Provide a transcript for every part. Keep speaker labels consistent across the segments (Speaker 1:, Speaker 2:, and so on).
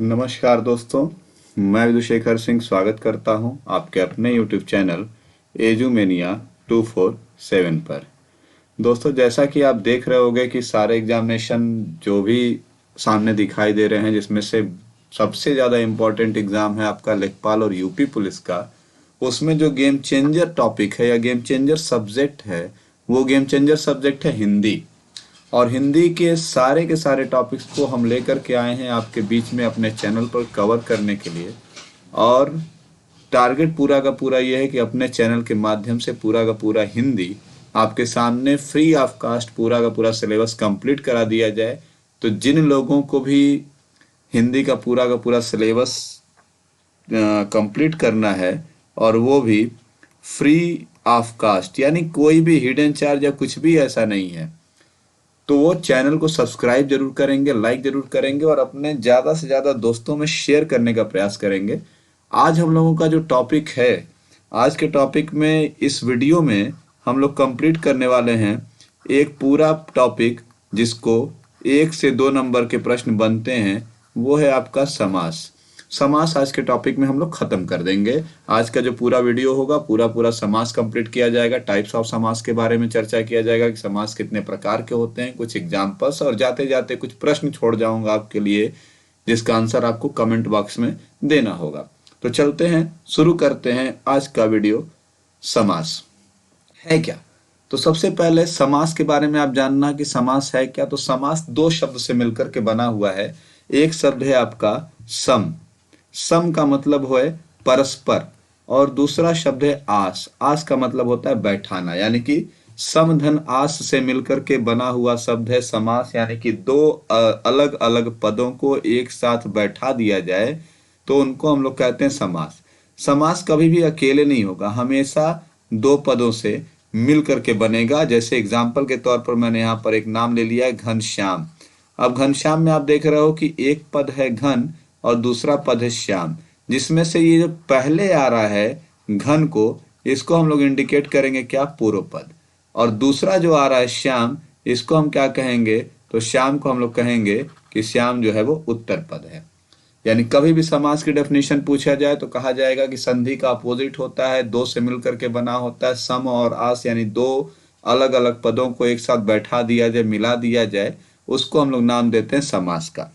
Speaker 1: नमस्कार दोस्तों, मैं विदुशेखर सिंह स्वागत करता हूं आपके अपने YouTube चैनल एजुमेनिया 247 पर। दोस्तों, जैसा कि आप देख रहे होंगे कि सारे एग्जामिनेशन जो भी सामने दिखाई दे रहे हैं, जिसमें से सबसे ज़्यादा इम्पोर्टेंट एग्ज़ाम है आपका लेखपाल और यूपी पुलिस का। उसमें जो गेम चेंजर टॉपिक है या गेम चेंजर सब्जेक्ट है, वो गेम चेंजर सब्जेक्ट है हिंदी। और हिंदी के सारे टॉपिक्स को हम लेकर के आए हैं आपके बीच में अपने चैनल पर कवर करने के लिए। और टारगेट पूरा का पूरा ये है कि अपने चैनल के माध्यम से पूरा का पूरा हिंदी आपके सामने फ्री ऑफ कास्ट पूरा का पूरा सिलेबस कंप्लीट करा दिया जाए। तो जिन लोगों को भी हिंदी का पूरा सिलेबस कंप्लीट करना है, और वो भी फ्री ऑफ कास्ट, यानी कोई भी हिडन चार्ज या कुछ भी ऐसा नहीं है, तो वो चैनल को सब्सक्राइब जरूर करेंगे, लाइक जरूर करेंगे और अपने ज़्यादा से ज़्यादा दोस्तों में शेयर करने का प्रयास करेंगे। आज हम लोगों का जो टॉपिक है, आज के टॉपिक में इस वीडियो में हम लोग कंप्लीट करने वाले हैं एक पूरा टॉपिक, जिसको 1 से 2 नंबर के प्रश्न बनते हैं। वो है आपका समास। समास आज के टॉपिक में हम लोग खत्म कर देंगे। आज का जो पूरा वीडियो होगा, पूरा पूरा समास कंप्लीट किया जाएगा। टाइप्स ऑफ समास के बारे में चर्चा किया जाएगा कि समास कितने प्रकार के होते हैं, कुछ एग्जांपल्स, और जाते जाते कुछ प्रश्न छोड़ जाऊंगा आपके लिए, जिसका आंसर आपको कमेंट बॉक्स में देना होगा। तो चलते हैं, शुरू करते हैं आज का वीडियो। समास है क्या? तो सबसे पहले समास के बारे में आप जानना कि समास है क्या। तो समास 2 शब्द से मिलकर के बना हुआ है। एक शब्द है आपका सम। सम का मतलब है परस्पर, और दूसरा शब्द है आस। आस का मतलब होता है बैठाना, यानी कि सम धन आस से मिलकर के बना हुआ शब्द है समास। यानी कि दो अलग अलग पदों को एक साथ बैठा दिया जाए तो उनको हम लोग कहते हैं समास। समास कभी भी अकेले नहीं होगा, हमेशा 2 पदों से मिल करके बनेगा। जैसे एग्जाम्पल के तौर पर मैंने यहाँ पर एक नाम ले लिया है, घनश्याम। अब घनश्याम में आप देख रहे हो कि एक पद है घन और दूसरा पद है श्याम, जिसमें से ये जो पहले आ रहा है घन को, इसको हम लोग इंडिकेट करेंगे क्या, पूर्व पद। और दूसरा जो आ रहा है श्याम, इसको हम क्या कहेंगे, तो श्याम को हम लोग कहेंगे कि श्याम जो है वो उत्तर पद है। यानी कभी भी समास की डेफिनेशन पूछा जाए तो कहा जाएगा कि संधि का अपोजिट होता है, 2 से मिलकर के बना होता है। सम और आस यानी 2 अलग अलग पदों को एक साथ बैठा दिया जाए, मिला दिया जाए, उसको हम लोग नाम देते हैं समास का।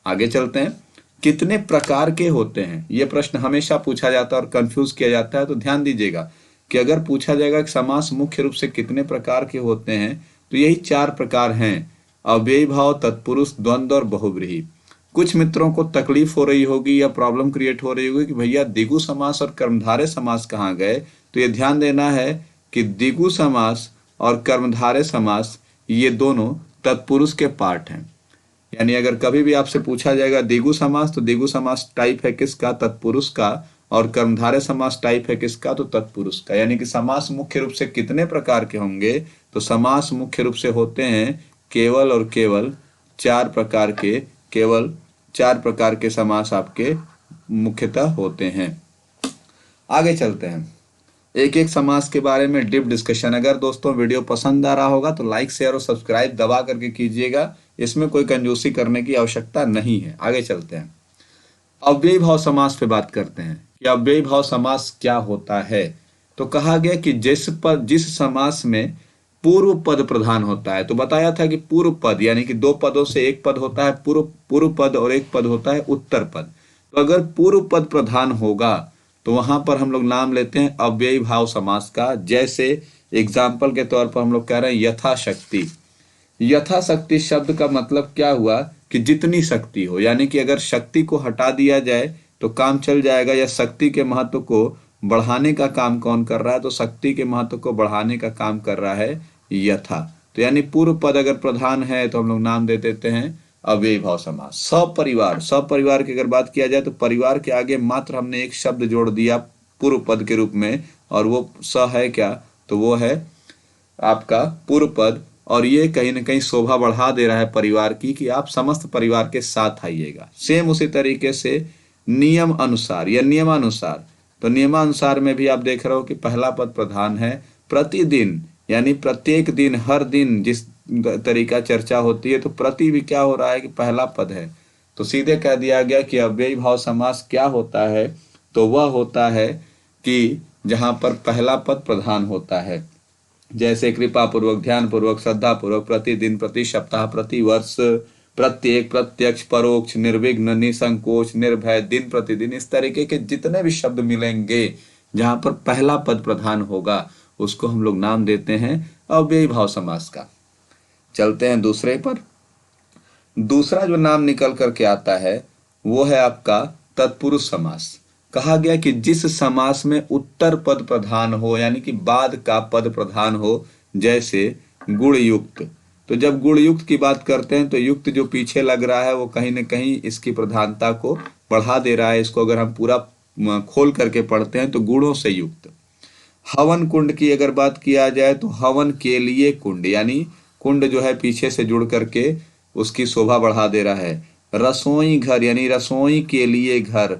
Speaker 1: आगे चलते हैं। कितने प्रकार के होते हैं, यह प्रश्न हमेशा पूछा जाता है और कंफ्यूज किया जाता है। तो ध्यान दीजिएगा कि अगर पूछा जाएगा कि समास मुख्य रूप से कितने प्रकार के होते हैं, तो यही 4 प्रकार हैं: अव्ययी भाव, तत्पुरुष, द्वंद्व और बहुव्रीहि। कुछ मित्रों को तकलीफ हो रही होगी या प्रॉब्लम क्रिएट हो रही होगी कि भैया द्विगु समास और कर्मधारय समास कहाँ गए। तो ये ध्यान देना है कि द्विगु समास और कर्मधारय समास ये दोनों तत्पुरुष के पार्ट हैं। यानी अगर कभी भी आपसे पूछा जाएगा द्विगु समास, तो द्विगु समास टाइप है किसका, तत्पुरुष का, और कर्मधारय समास टाइप है किसका, तो तत्पुरुष का। यानी कि समास मुख्य रूप से कितने प्रकार के होंगे, तो समास मुख्य रूप से होते हैं केवल और केवल 4 प्रकार के। केवल 4 प्रकार के समास आपके मुख्यतः होते हैं। आगे चलते हैं, एक एक समास के बारे में डीप डिस्कशन। अगर दोस्तों वीडियो पसंद आ रहा होगा तो लाइक, शेयर और सब्सक्राइब दबा करके कीजिएगा, इसमें कोई कंजूसी करने की आवश्यकता नहीं है। आगे चलते हैं, अव्ययी भाव समास पे बात करते हैं कि अव्ययी भाव समास क्या होता है। तो कहा गया कि जिस समास में पूर्व पद प्रधान होता है, तो बताया था कि पूर्व पद यानी कि 2 पदों से एक पद होता है पूर्व पद, और एक पद होता है उत्तर पद। तो अगर पूर्व पद प्रधान होगा तो वहां पर हम लोग नाम लेते हैं अव्ययी भाव समास का। जैसे एग्जाम्पल के तौर पर हम लोग कह रहे हैं यथाशक्ति। यथाशक्ति शब्द का मतलब क्या हुआ कि जितनी शक्ति हो, यानी कि अगर शक्ति को हटा दिया जाए तो काम चल जाएगा, या शक्ति के महत्व को बढ़ाने का काम कौन कर रहा है, तो शक्ति के महत्व को बढ़ाने का काम कर रहा है यथा। तो यानी पूर्व पद अगर प्रधान है तो हम लोग नाम दे देते हैं अव्ययी भाव समास। सपरिवार, सपरिवार की अगर बात किया जाए तो परिवार के आगे मात्र हमने एक शब्द जोड़ दिया पूर्व पद के रूप में, और वो स है क्या, तो वो है आपका पूर्व पद। और ये कहीं ना कहीं शोभा बढ़ा दे रहा है परिवार की, कि आप समस्त परिवार के साथ आइएगा। सेम उसी तरीके से नियम अनुसार या नियमानुसार, तो नियमानुसार में भी आप देख रहे हो कि पहला पद प्रधान है। प्रतिदिन यानी प्रत्येक दिन, हर दिन जिस तरीका चर्चा होती है, तो प्रति भी क्या हो रहा है कि पहला पद है। तो सीधे कह दिया गया कि अव्ययी भाव समास क्या होता है, तो वह होता है कि जहां पर पहला पद प्रधान होता है, जैसे कृपा पूर्वक, ध्यान पूर्वक, श्रद्धा पूर्वक, प्रतिदिन, प्रति सप्ताह, प्रति वर्ष, प्रत्येक, प्रत्यक्ष, परोक्ष, निर्विघ्न, निसंकोच, निर्भय, दिन प्रतिदिन, इस तरीके के जितने भी शब्द मिलेंगे जहां पर पहला पद प्रधान होगा उसको हम लोग नाम देते हैं अव्ययी भाव समास का। चलते हैं दूसरे पर। दूसरा जो नाम निकल करके आता है वो है आपका तत्पुरुष समास। कहा गया कि जिस समास में उत्तर पद प्रधान हो, यानी कि बाद का पद प्रधान हो, जैसे गुण युक्त। तो जब गुण युक्त की बात करते हैं तो युक्त जो पीछे लग रहा है वो कहीं ना कहीं इसकी प्रधानता को बढ़ा दे रहा है। इसको अगर हम पूरा खोल करके पढ़ते हैं तो गुणों से युक्त। हवन कुंड की अगर बात किया जाए तो हवन के लिए कुंड, यानी कुंड जो है पीछे से जुड़ करके उसकी शोभा बढ़ा दे रहा है। रसोई घर यानी रसोई के लिए घर।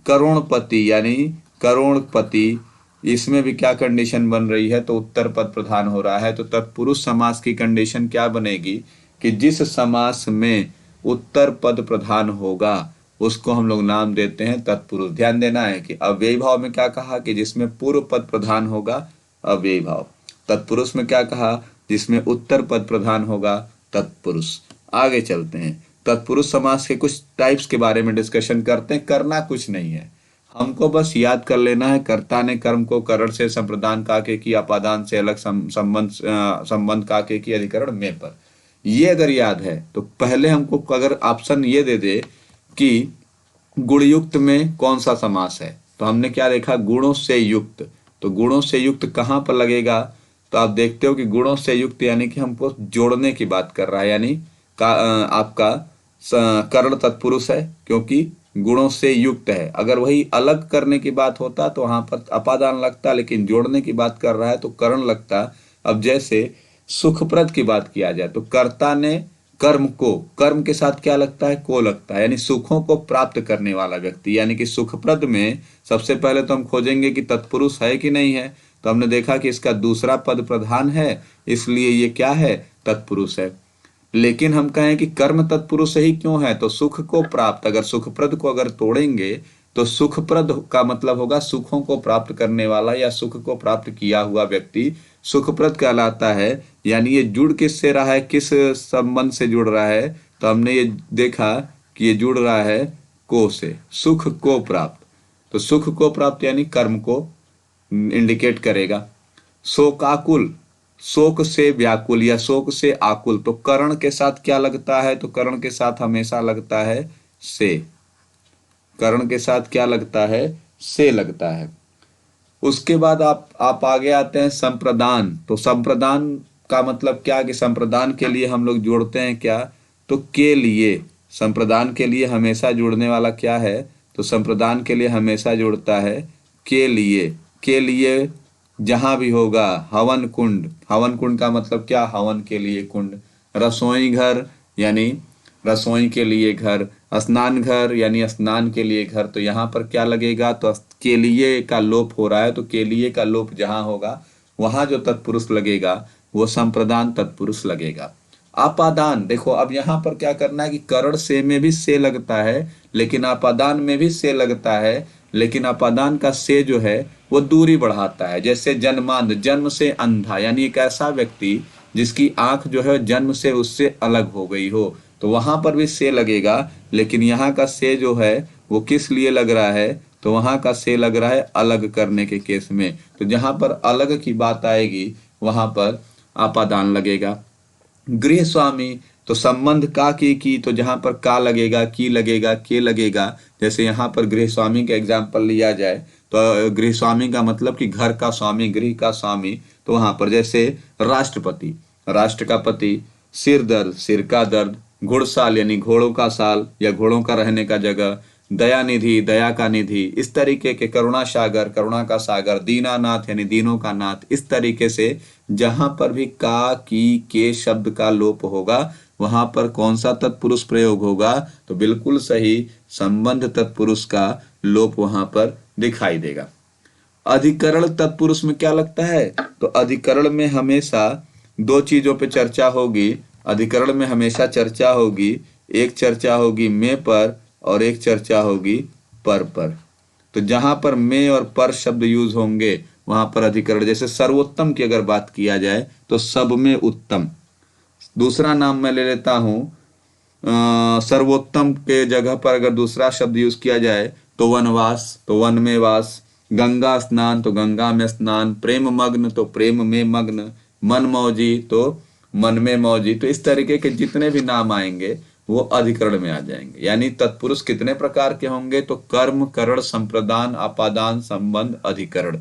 Speaker 1: करोड़पति यानी करोड़पति, इसमें भी क्या कंडीशन बन रही है, तो उत्तर पद प्रधान हो रहा है। तो तत्पुरुष समास की कंडीशन क्या बनेगी कि जिस समास में उत्तर पद प्रधान होगा उसको हम लोग नाम देते हैं तत्पुरुष। ध्यान देना है कि अव्ययी भाव में क्या कहा कि जिसमें पूर्व पद प्रधान होगा अव्ययी भाव। तत्पुरुष में क्या कहा, जिसमें उत्तर पद प्रधान होगा तत्पुरुष। आगे चलते हैं, तत्पुरुष समास के कुछ टाइप्स के बारे में डिस्कशन करते हैं। करना कुछ नहीं है, हमको बस याद कर लेना है। कर्ता ने कर्म को करण से संप्रदान काके की, अपादान से अलग संबंध काके की, अधिकरण में पर। ये अगर याद है तो पहले हमको अगर ऑप्शन ये दे दे कि गुणयुक्त में कौन सा समास है, तो हमने क्या देखा, गुणों से युक्त। तो गुणों से युक्त कहाँ पर लगेगा, तो आप देखते हो कि गुणों से युक्त यानी कि हमको जोड़ने की बात कर रहा है, यानी आपका करण तत्पुरुष है क्योंकि गुणों से युक्त है। अगर वही अलग करने की बात होता तो वहां पर अपादान लगता, लेकिन जोड़ने की बात कर रहा है तो करण लगता। अब जैसे सुखप्रद की बात किया जाए तो कर्ता ने कर्म को, कर्म के साथ क्या लगता है, को लगता है, यानी सुखों को प्राप्त करने वाला व्यक्ति। यानी कि सुखप्रद में सबसे पहले तो हम खोजेंगे कि तत्पुरुष है कि नहीं है, तो हमने देखा कि इसका दूसरा पद प्रधान है, इसलिए ये क्या है, तत्पुरुष है। लेकिन हम कहें कि कर्म तत्पुरुष ही क्यों है, तो सुख को प्राप्त, अगर सुखप्रद को अगर तोड़ेंगे तो सुखप्रद का मतलब होगा सुखों को प्राप्त करने वाला या सुख को प्राप्त किया हुआ व्यक्ति सुखप्रद कहलाता है। यानी ये जुड़ किससे रहा है, किस संबंध से जुड़ रहा है, तो हमने ये देखा कि ये जुड़ रहा है को से, सुख को प्राप्त। तो सुख को प्राप्त यानी कर्म को इंडिकेट करेगा। शोकाकुल, शोक से व्याकुल या शोक से आकुल, तो करण के साथ क्या लगता है, तो करण के साथ हमेशा लगता है से। करण के साथ क्या लगता है, से लगता है। उसके बाद आप आगे आते हैं संप्रदान। तो संप्रदान का मतलब क्या कि संप्रदान के लिए हम लोग जोड़ते हैं क्या, तो के लिए। संप्रदान के लिए हमेशा जुड़ने वाला क्या है, तो संप्रदान के लिए हमेशा जुड़ता है के लिए। के लिए जहां भी होगा, हवन कुंड, हवन कुंड का मतलब क्या, हवन के लिए कुंड। रसोई घर यानी रसोई के लिए घर। स्नान घर यानी स्नान के लिए घर। तो यहाँ पर क्या लगेगा, तो के लिए का लोप हो रहा है, तो के लिए का लोप जहां होगा वहां जो तत्पुरुष लगेगा वो संप्रदान तत्पुरुष लगेगा। आपादान, देखो अब यहाँ पर क्या करना है कि करण से में भी से लगता है, लेकिन आपादान में भी से लगता है, लेकिन आपादान का से जो है वो दूरी बढ़ाता है। जैसे जन्मांध, जन्म से अंधा, यानी एक ऐसा व्यक्ति जिसकी आंख जो है जन्म से उससे अलग हो गई हो, तो वहां पर भी से लगेगा। लेकिन यहाँ का से जो है वो किस लिए लग रहा है, तो वहां का से लग रहा है अलग करने के केस में। तो जहां पर अलग की बात आएगी वहां पर आपादान लगेगा। गृह स्वामी, तो संबंध का की, तो जहां पर का लगेगा, की लगेगा, के लगेगा। जैसे यहाँ पर गृह स्वामी का एग्जाम्पल लिया जाए तो गृह स्वामी का मतलब कि घर का स्वामी, गृह का स्वामी। तो वहां पर जैसे राष्ट्रपति, राष्ट्र का पति। सिर दर्द, सिर का दर्द। घुड़साल यानी घोड़ों का साल या घोड़ों का रहने का जगह। दया निधि, दया का निधि। इस तरीके के करुणा सागर, करुणा का सागर। दीनानाथ यानी दीनों का नाथ। इस तरीके से जहां पर भी का, की, के शब्द का लोप होगा वहां पर कौन सा तत्पुरुष प्रयोग होगा, तो बिल्कुल सही, संबंध तत्पुरुष का लोप वहां पर दिखाई देगा। अधिकरण तत्पुरुष में क्या लगता है, तो अधिकरण में हमेशा दो चीजों पे चर्चा होगी। अधिकरण में हमेशा चर्चा होगी एक चर्चा होगी में पर और एक चर्चा होगी पर। तो जहां पर में और पर शब्द यूज होंगे वहां पर अधिकरण। जैसे सर्वोत्तम की अगर बात किया जाए तो सब में उत्तम। दूसरा नाम मैं ले लेता हूं, सर्वोत्तम के जगह पर अगर दूसरा शब्द यूज किया जाए तो वनवास, तो वन में वास। गंगा स्नान तो गंगा में स्नान। प्रेम मग्न तो प्रेम में मग्न। मन मौजी तो मन में मौजी। तो इस तरीके के जितने भी नाम आएंगे वो अधिकरण में आ जाएंगे। यानी तत्पुरुष कितने प्रकार के होंगे, तो कर्म, करण, संप्रदान, अपादान, संबंध, अधिकरण।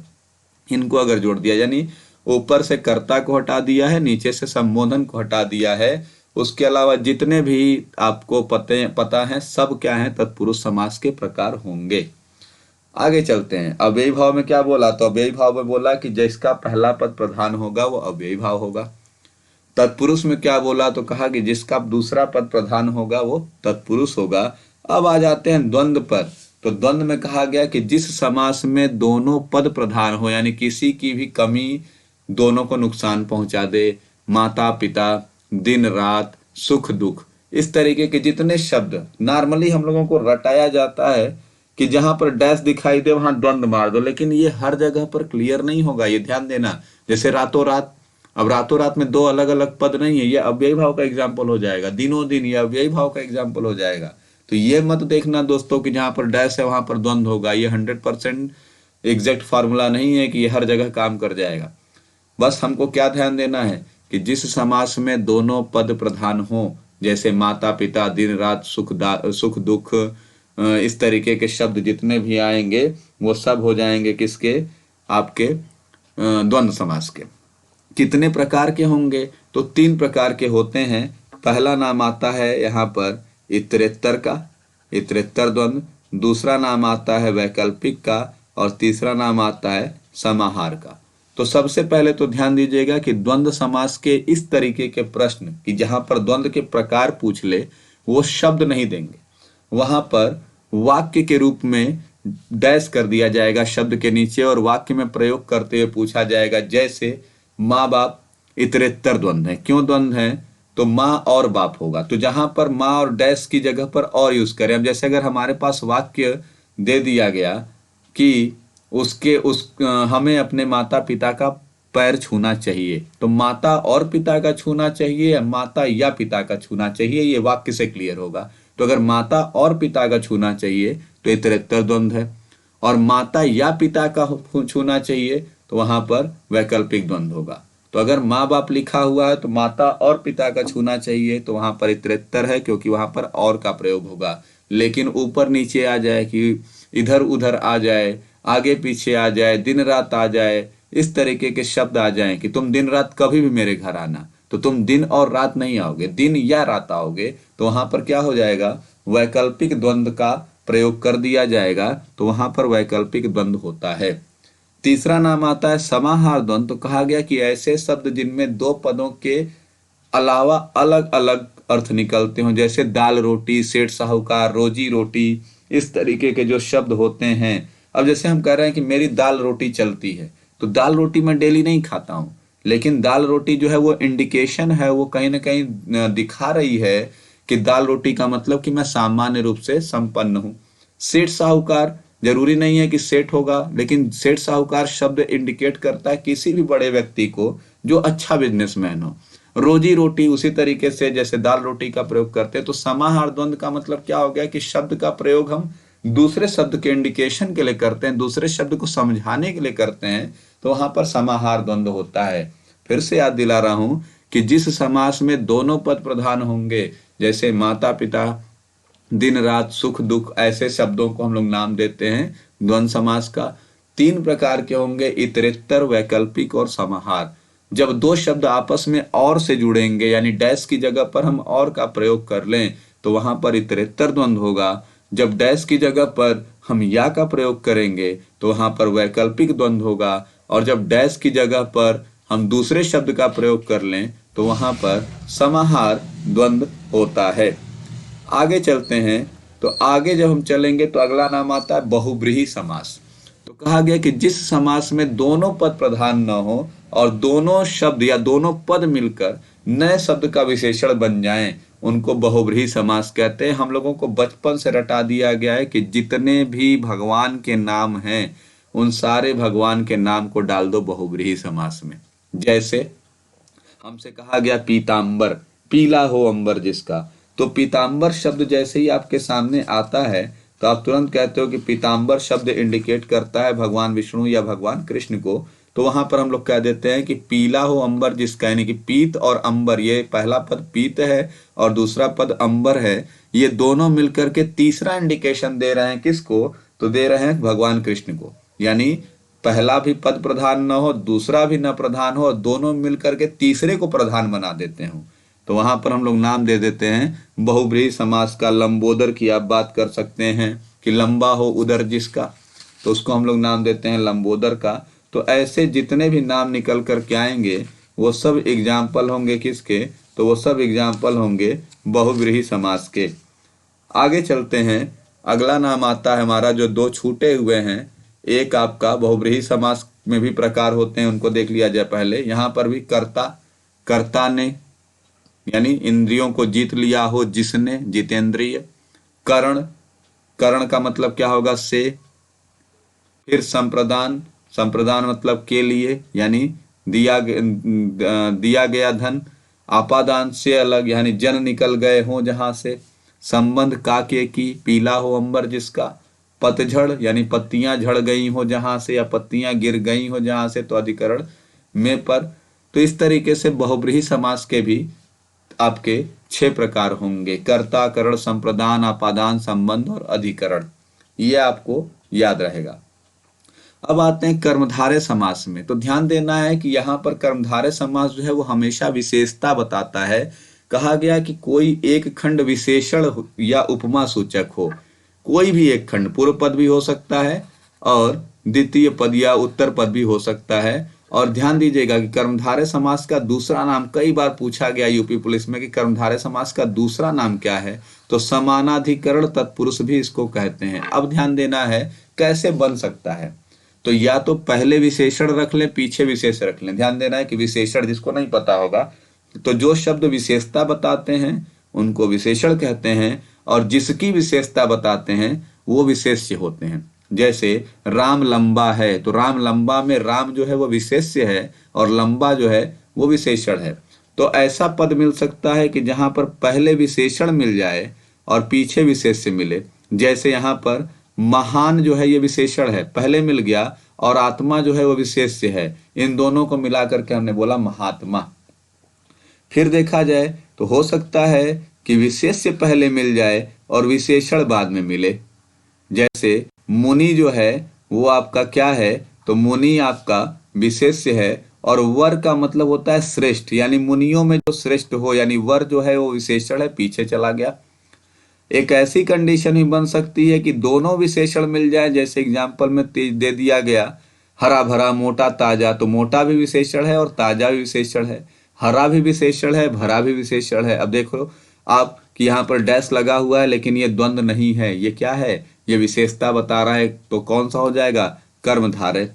Speaker 1: इनको अगर जोड़ दिया, यानी ऊपर से कर्ता को हटा दिया है, नीचे से संबोधन को हटा दिया है, उसके अलावा जितने भी आपको पता है सब क्या है, तत्पुरुष समास के प्रकार होंगे। आगे चलते हैं। अव्ययी भाव में क्या बोला, तो अव्ययी भाव में बोला कि जिसका पहला पद प्रधान होगा वो अव्ययी भाव होगा। तत्पुरुष में क्या बोला, तो कहा कि जिसका दूसरा पद प्रधान होगा वो तत्पुरुष होगा। अब आ जाते हैं द्वंद्व पर। तो द्वंद्व में कहा गया कि जिस समास में दोनों पद प्रधान हो, यानी किसी की भी कमी दोनों को नुकसान पहुंचा दे, माता पिता, दिन रात, सुख दुख, इस तरीके के जितने शब्द नॉर्मली हम लोगों को रटाया जाता है कि जहां पर डैश दिखाई दे वहां द्वंद्व मार दो, लेकिन ये हर जगह पर क्लियर नहीं होगा, ये ध्यान देना। जैसे रातों रात, अब रातों रात में दो अलग अलग पद नहीं है, ये अव्ययी भाव का एग्जाम्पल हो जाएगा। दिनों दिन, ये अव्ययी भाव का एग्जाम्पल हो जाएगा। तो ये मत देखना दोस्तों कि जहां पर डैश है वहां पर द्वंद्व होगा। ये 100% एग्जैक्ट फार्मूला नहीं है कि ये हर जगह काम कर जाएगा। बस हमको क्या ध्यान देना है कि जिस समास में दोनों पद प्रधान हो, जैसे माता पिता, दिन रात, सुख दुख, इस तरीके के शब्द जितने भी आएंगे वो सब हो जाएंगे किसके, आपके द्वंद्व समास के। कितने प्रकार के होंगे, तो 3 प्रकार के होते हैं। पहला नाम आता है यहाँ पर इतरेत्तर का, इतरेत्तर द्वंद्व। दूसरा नाम आता है वैकल्पिक का, और तीसरा नाम आता है समाहार का। तो सबसे पहले तो ध्यान दीजिएगा कि द्वंद्व समास के इस तरीके के प्रश्न कि जहां पर द्वंद्व के प्रकार पूछ ले, वो शब्द नहीं देंगे, वहां पर वाक्य के रूप में डैश कर दिया जाएगा शब्द के नीचे, और वाक्य में प्रयोग करते हुए पूछा जाएगा। जैसे माँ बाप, इतरेत्तर द्वंद्व है। क्यों द्वंद्व है, तो माँ और बाप होगा, तो जहां पर माँ और डैश की जगह पर और यूज करें। अब जैसे अगर हमारे पास वाक्य दे दिया गया कि हमें अपने माता पिता का पैर छूना चाहिए, तो माता और पिता का छूना चाहिए या माता या पिता का छूना चाहिए, ये वाक्य से क्लियर होगा। तो अगर माता और पिता का छूना चाहिए तो इतरेत्तर द्वंद्व है, और माता या पिता का छूना चाहिए तो वहां पर वैकल्पिक द्वंद्व होगा। तो अगर माँ बाप लिखा हुआ है तो माता और पिता का छूना चाहिए तो वहां पर इतरेत्तर है, क्योंकि वहां पर और का प्रयोग होगा। लेकिन ऊपर नीचे आ जाए, कि इधर उधर आ जाए, आगे पीछे आ जाए, दिन रात आ जाए, इस तरीके के शब्द आ जाएं कि तुम दिन रात कभी भी मेरे घर आना, तो तुम दिन और रात नहीं आओगे, दिन या रात आओगे, तो वहां पर क्या हो जाएगा, वैकल्पिक द्वंद्व का प्रयोग कर दिया जाएगा। तो वहां पर वैकल्पिक द्वंद्व होता है। तीसरा नाम आता है समाहार द्वंद्व। तो कहा गया कि ऐसे शब्द जिनमें 2 पदों के अलावा अलग अलग अर्थ निकलते हो, जैसे दाल रोटी, सेठ साहूकार, रोजी रोटी, इस तरीके के जो शब्द होते हैं। अब जैसे हम कह रहे हैं कि मेरी दाल रोटी चलती है, तो दाल रोटी मैं डेली नहीं खाता हूं, लेकिन दाल रोटी जो है वो इंडिकेशन है, वो कहीं ना कहीं दिखा रही है कि दाल रोटी का मतलब कि मैं सामान्य रूप से संपन्न हूं। सेठ साहूकार, जरूरी नहीं है कि सेठ होगा, लेकिन सेठ साहूकार शब्द इंडिकेट करता है किसी भी बड़े व्यक्ति को जो अच्छा बिजनेसमैन हो। रोजी रोटी उसी तरीके से जैसे दाल रोटी का प्रयोग करते हैं। तो समाहार द्वंद्व का मतलब क्या हो गया कि शब्द का प्रयोग हम दूसरे शब्द के इंडिकेशन के लिए करते हैं, दूसरे शब्द को समझाने के लिए करते हैं, तो वहां पर समाहार द्वंद्व होता है। फिर से याद दिला रहा हूं कि जिस समास में दोनों पद प्रधान होंगे, जैसे माता पिता, दिन रात, सुख दुख, ऐसे शब्दों को हम लोग नाम देते हैं द्वंद्व समास का। 3 प्रकार के होंगे, इतरेत्तर, वैकल्पिक और समाहार। जब 2 शब्द आपस में और से जुड़ेंगे, यानी डैश की जगह पर हम और का प्रयोग कर लें, तो वहां पर इतरेत्तर द्वंद्व होगा। जब डैश की जगह पर हम या का प्रयोग करेंगे तो वहां पर वैकल्पिक द्वंद्व होगा, और जब डैश की जगह पर हम दूसरे शब्द का प्रयोग कर लें तो वहां पर समाहार द्वंद्व होता है। आगे चलते हैं। तो आगे जब हम चलेंगे तो अगला नाम आता है बहुब्रीहि समास। तो कहा गया कि जिस समास में दोनों पद प्रधान न हो और दोनों शब्द या दोनों पद मिलकर नए शब्द का विशेषण बन जाएं, उनको बहुव्रीहि समास कहते हैं। हम लोगों को बचपन से रटा दिया गया है कि जितने भी भगवान के नाम हैं उन सारे भगवान के नाम को डाल दो बहुव्रीहि समास में। जैसे हमसे कहा गया पीतांबर, पीला हो अंबर जिसका, तो पीतांबर शब्द जैसे ही आपके सामने आता है तो आप तुरंत कहते हो कि पीतांबर शब्द इंडिकेट करता है भगवान विष्णु या भगवान कृष्ण को। तो वहां पर हम लोग कह देते हैं कि पीला हो अंबर जिसका, यानी कि पीत और अंबर, ये पहला पद पीत है और दूसरा पद अंबर है, ये दोनों मिलकर के तीसरा इंडिकेशन दे रहे हैं किसको, तो दे रहे हैं भगवान कृष्ण को। यानी पहला भी पद प्रधान न हो, दूसरा भी न प्रधान हो, दोनों मिलकर के तीसरे को प्रधान बना देते हो, तो वहां पर हम लोग नाम दे देते हैं बहुव्रीहि समास का। लंबोदर की आप बात कर सकते हैं कि लंबा हो उदर जिसका, तो उसको हम लोग नाम देते हैं लंबोदर का। तो ऐसे जितने भी नाम निकल कर के आएंगे वो सब एग्जाम्पल होंगे किसके, तो वो सब एग्जाम्पल होंगे बहुव्रीहि समास के। आगे चलते हैं, अगला नाम आता है हमारा जो दो छूटे हुए हैं। एक आपका बहुव्रीहि समास में भी प्रकार होते हैं, उनको देख लिया जाए पहले। यहाँ पर भी कर्ता, कर्ता ने, यानी इंद्रियों को जीत लिया हो जिसने, जितेंद्रिय। करण, करण का मतलब क्या होगा, से। फिर संप्रदान, संप्रदान मतलब के लिए, यानी दिया गया धन। आपादान, से अलग, यानी जन निकल गए हो जहां से। संबंध, का के की, पीला हो अंबर जिसका। पतझड़, यानी पत्तियां झड़ गई हो जहां से या पत्तियां गिर गई हो जहां से, तो अधिकरण में पर। तो इस तरीके से बहुव्रीहि समास के भी आपके 6 प्रकार होंगे, कर्ता, करण, संप्रदान, आपादान, संबंध और अधिकरण। ये आपको याद रहेगा। अब आते हैं कर्मधारय समास में। तो ध्यान देना है कि यहाँ पर कर्मधारय समास जो है वो हमेशा विशेषता बताता है। कहा गया कि कोई एक खंड विशेषण या उपमा सूचक हो। कोई भी एक खंड, पूर्व पद भी हो सकता है और द्वितीय पद या उत्तर पद भी हो सकता है। और ध्यान दीजिएगा कि कर्मधारय समास का दूसरा नाम कई बार पूछा गया यूपी पुलिस में कि कर्मधारय समास का दूसरा नाम क्या है, तो समानाधिकरण तत्पुरुष भी इसको कहते हैं। अब ध्यान देना है कैसे बन सकता है, तो या तो पहले विशेषण रख लें, पीछे विशेष रख लें। ध्यान देना है कि विशेषण जिसको नहीं पता होगा, तो जो शब्द विशेषता बताते हैं उनको विशेषण कहते हैं और जिसकी विशेषता बताते हैं वो विशेष्य होते हैं। जैसे राम लंबा है, तो राम लंबा में राम जो है वो विशेष्य है और लंबा जो है वो विशेषण है। तो ऐसा पद मिल सकता है कि जहां पर पहले विशेषण मिल जाए और पीछे विशेष्य मिले। जैसे यहाँ पर महान जो है ये विशेषण है, पहले मिल गया, और आत्मा जो है वो विशेष्य है। इन दोनों को मिलाकर के हमने बोला महात्मा। फिर देखा जाए तो हो सकता है कि विशेष्य पहले मिल जाए और विशेषण बाद में मिले। जैसे मुनि जो है वो आपका क्या है, तो मुनि आपका विशेष्य है और वर का मतलब होता है श्रेष्ठ, यानी मुनियों में जो श्रेष्ठ हो, यानी वर जो है वो विशेषण है, पीछे चला गया। एक ऐसी कंडीशन भी बन सकती है कि दोनों विशेषण मिल जाए। जैसे एग्जाम्पल में दे दिया गया हरा भरा मोटा ताजा, तो मोटा भी विशेषण है और ताजा भी विशेषण है, हरा भी विशेषण है, भरा भी विशेषण है। अब देखो आप कि यहाँ पर डैश लगा हुआ है लेकिन ये द्वंद्व नहीं है, ये क्या है, ये विशेषता बता रहा है, तो कौन सा हो जाएगा, कर्मधारय।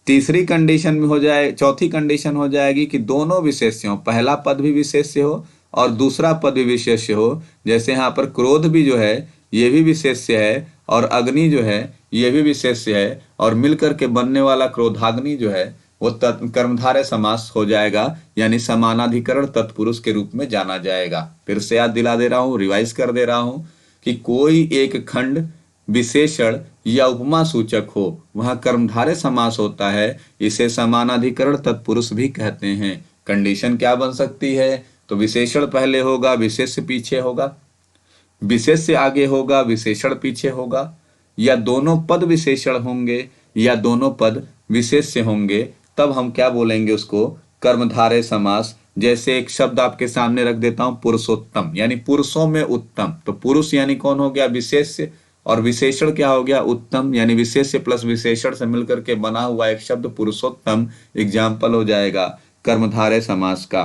Speaker 1: तीसरी कंडीशन में हो जाए, चौथी कंडीशन हो जाएगी कि दोनों विशेष्य हो, पहला पद भी विशेष्य हो और दूसरा पद भी विशेष्य हो। जैसे यहाँ पर क्रोध भी जो है ये भी विशेष्य है और अग्नि जो है ये भी विशेष्य है, और मिलकर के बनने वाला क्रोधाग्नि जो है वो कर्मधारय समास हो जाएगा, यानी समानाधिकरण तत्पुरुष के रूप में जाना जाएगा। फिर से याद दिला दे रहा हूँ, रिवाइज कर दे रहा हूँ कि कोई एक खंड विशेषण या उपमा सूचक हो वहां कर्मधारय समास होता है, इसे समानाधिकरण तत्पुरुष भी कहते हैं। कंडीशन क्या बन सकती है, तो विशेषण पहले होगा, विशेष्य पीछे होगा, विशेष्य आगे होगा, विशेषण पीछे होगा, या दोनों पद विशेषण होंगे या दोनों पद विशेष्य होंगे, तब हम क्या बोलेंगे उसको, कर्मधारय समास। जैसे एक शब्द आपके सामने रख देता हूं, पुरुषोत्तम, यानी पुरुषों में उत्तम। तो पुरुष यानी कौन हो गया, विशेष्य, और विशेषण क्या हो गया, उत्तम, यानी विशेष्य प्लस विशेषण से मिलकर के बना हुआ एक शब्द पुरुषोत्तम एग्जाम्पल हो जाएगा कर्मधारय समास का।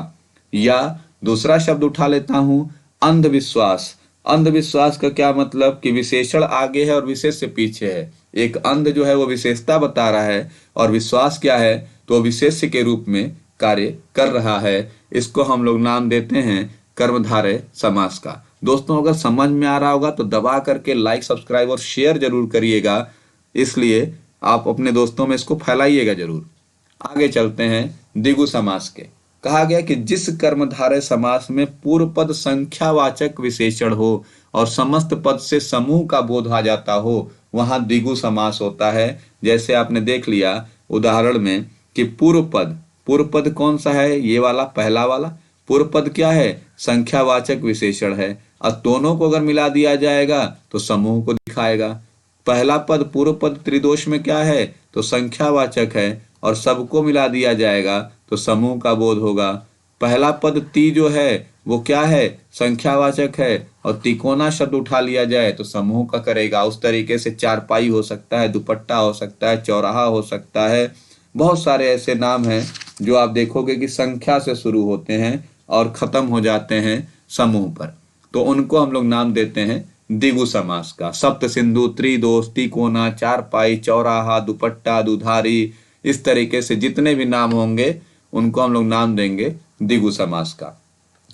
Speaker 1: या दूसरा शब्द उठा लेता हूं, अंधविश्वास। अंधविश्वास का क्या मतलब कि विशेषण आगे है और विशेष्य पीछे है। एक अंध जो है वो विशेषता बता रहा है और विश्वास क्या है, तो विशेष्य के रूप में कार्य कर रहा है। इसको हम लोग नाम देते हैं कर्मधारय समास का। दोस्तों अगर समझ में आ रहा होगा तो दबा करके लाइक, सब्सक्राइब और शेयर जरूर करिएगा, इसलिए आप अपने दोस्तों में इसको फैलाइएगा जरूर। आगे चलते हैं द्विगु समास के। कहा गया कि जिस कर्मधारय समास में पूर्व पद संख्यावाचक विशेषण हो और समस्त पद से समूह का बोध आ जाता हो वहां द्विगु समास होता है। जैसे आपने देख लिया उदाहरण में कि पूर्व पद कौन सा है, ये वाला पहला वाला। पूर्व पद क्या है, संख्यावाचक विशेषण है, और दोनों को अगर मिला दिया जाएगा तो समूह को दिखाएगा। पहला पद पूर्व पद त्रिदोष में क्या है, तो संख्यावाचक है, और सबको मिला दिया जाएगा तो समूह का बोध होगा। पहला पद ती जो है वो क्या है, संख्यावाचक है, और तिकोना शब्द उठा लिया जाए तो समूह का करेगा। उस तरीके से चारपाई हो सकता है, दुपट्टा हो सकता है, चौराहा हो सकता है। बहुत सारे ऐसे नाम हैं जो आप देखोगे कि संख्या से शुरू होते हैं और खत्म हो जाते हैं समूह पर, तो उनको हम लोग नाम देते हैं द्विगु समास का। सप्त सिंधु, त्रिदोष, तिकोना, चारपाई, चौराहा, दुपट्टा, दुधारी, इस तरीके से जितने भी नाम होंगे उनको हम लोग नाम देंगे द्विगु समास का।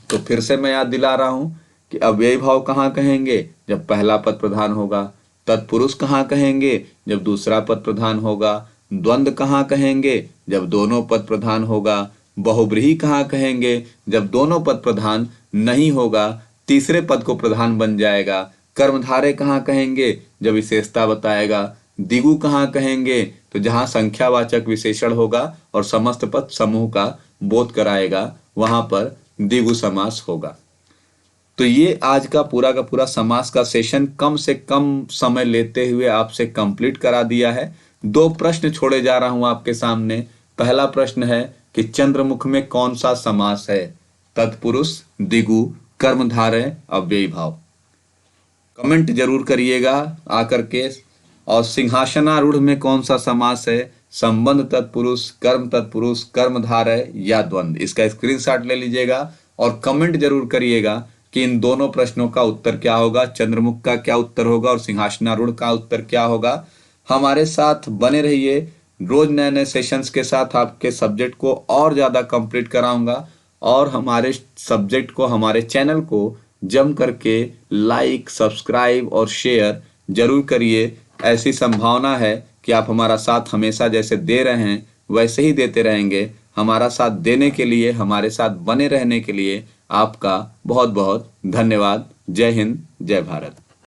Speaker 1: तो फिर से मैं याद दिला रहा हूं कि अव्ययी भाव कहाँ कहेंगे, जब पहला पद प्रधान होगा। तत्पुरुष कहाँ कहेंगे, जब दूसरा पद प्रधान होगा। द्वंद्व कहाँ कहेंगे, जब दोनों पद प्रधान होगा। बहुब्रीहि कहाँ कहेंगे, जब दोनों पद प्रधान नहीं होगा, तीसरे पद को प्रधान बन जाएगा। कर्मधारय कहाँ कहेंगे, जब विशेषता बताएगा। द्विगु कहाँ कहेंगे, तो जहां संख्यावाचक विशेषण होगा और समस्त पद समूह का बोध कराएगा, वहां पर द्विगु समास होगा। तो ये आज का पूरा समास का सेशन कम से कम समय लेते हुए आपसे कंप्लीट करा दिया है। 2 प्रश्न छोड़े जा रहा हूं आपके सामने। पहला प्रश्न है कि चंद्रमुख में कौन सा समास है, तत्पुरुष, द्विगु, कर्मधारय, अव्ययी भाव। कमेंट जरूर करिएगा आकर के। और सिंहासनारूढ़ में कौन सा समास है, संबंध तत्पुरुष, कर्म तत्पुरुष, कर्मधारय या द्वंद्व। इसका स्क्रीनशॉट ले लीजिएगा और कमेंट जरूर करिएगा कि इन दोनों प्रश्नों का उत्तर क्या होगा, चंद्रमुख का क्या उत्तर होगा और सिंहासनारूढ़ का उत्तर क्या होगा। हमारे साथ बने रहिए, रोज नए नए सेशंस के साथ आपके सब्जेक्ट को और ज्यादा कंप्लीट कराऊंगा। और हमारे सब्जेक्ट को, हमारे चैनल को जम करके लाइक, सब्सक्राइब और शेयर जरूर करिए। ऐसी संभावना है कि आप हमारा साथ हमेशा जैसे दे रहे हैं वैसे ही देते रहेंगे। हमारा साथ देने के लिए, हमारे साथ बने रहने के लिए आपका बहुत बहुत धन्यवाद। जय हिंद, जय भारत।